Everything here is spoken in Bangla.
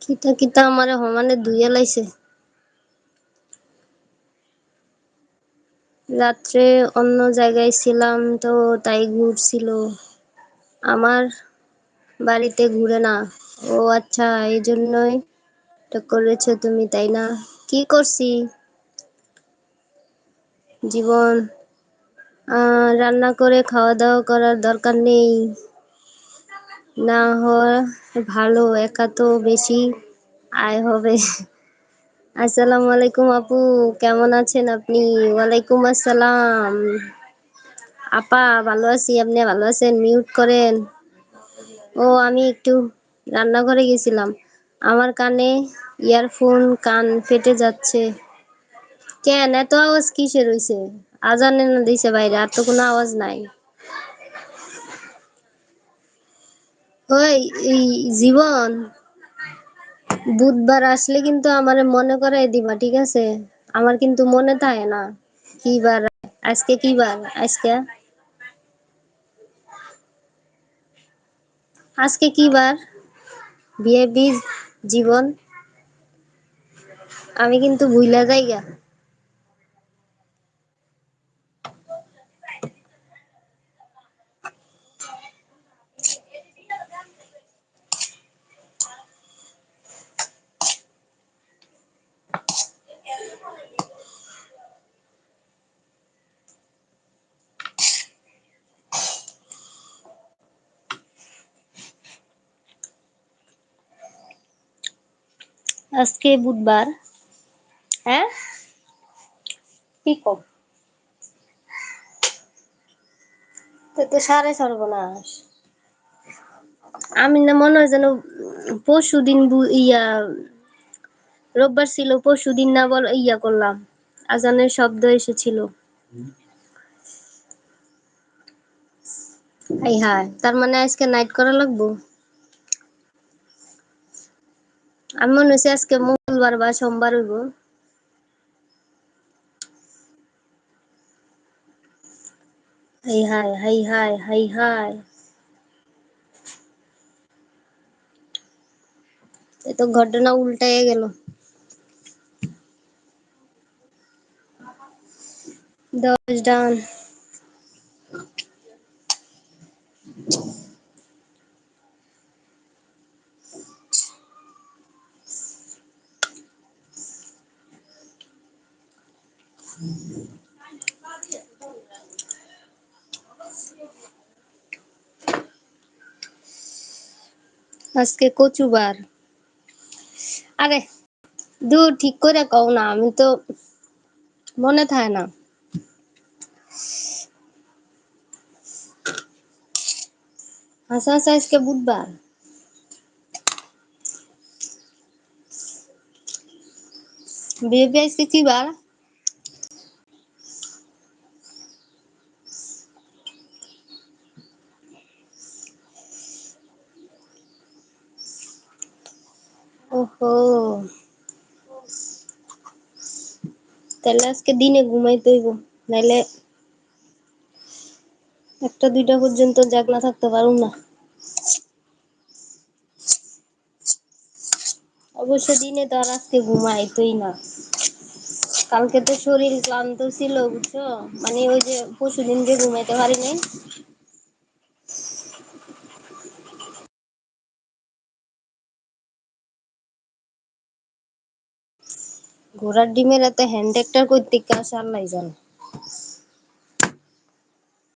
কিতা কিতা আমারে সমানে ধুইয়া লাইছে। রাত্রে অন্য জায়গায় ছিলাম তো তাই ঘুরছিল। আমার বাড়িতে ঘুরে না। ও আচ্ছা, এই জন্যই তো করেছো তুমি, তাই না? কি করছি জীবন? রান্না করে খাওয়া দাওয়া করার দরকার নেই, না হয় ভালো, একা তো বেশি আয় হবে। আসসালামু আলাইকুম আপু, কেমন আছেন আপনি? ওয়ালাইকুম আসসালাম আপা, ভালো আছি। আপনি ভালো আছেন? মিউট করেন। ও আমি একটু রান্নাঘরে গেছিলাম। আমার কানে ইয়ারফোন, কান ফেটে যাচ্ছে। কেন এত আওয়াজ কিসের হইছে? আজানে না দিছে বাইরে, আর তো কোনো আওয়াজ নাই। ওই এই জীবন, বুধবার আসলে কিন্তু আমারে মনে করাই দিবা, ঠিক আছে? আমার কিন্তু মনে থাকে না কি বার। আজকে কি বার? আজকে কি বার? বিয়ে জীবন, আমি কিন্তু ভুইলা যাইগা। আজকে বুধবার। হ্যাঁ, কি কম? তো সাড়ে সর্বনাশ। আমি না মনে হয় যেন পরশু দিন রোববার ছিল, পরশু দিন না বল করলাম, আজানের শব্দ এসেছিল। হাই হাই, তার মানে আজকে নাইট করা লাগবো। আমি মনে হচ্ছে আজকে মঙ্গলবার বা সোমবার হইব। হাই হাই হাই হাই হাই হাই, এ তো ঘটনা উল্টাইয়া গেল। 10 ডান। আজকে কচুবার। আরে দূর, ঠিক করে কও না, আমি তো মনে থাকে না। আচ্ছা আচ্ছা, আজকে বুধবার। বেবি আজকে কি বার? ওহো, তাহলে আজকে দিনে ঘুমাইতে হইব, নাইলে একটা দুইটা পর্যন্ত জাগনা থাকতে পারুম না। অবশ্য দিনে তো আর আজকে ঘুমাইতোই না। কালকে তো শরীর ক্লান্ত ছিল, বুঝছো? মানে ওই যে পরশুদিন যে ঘুমাইতে পারি নাই। ঘোড়ার ডিমের এত হ্যান্ড ট্রাক্টর করতে আসে আল্লাহ জানে।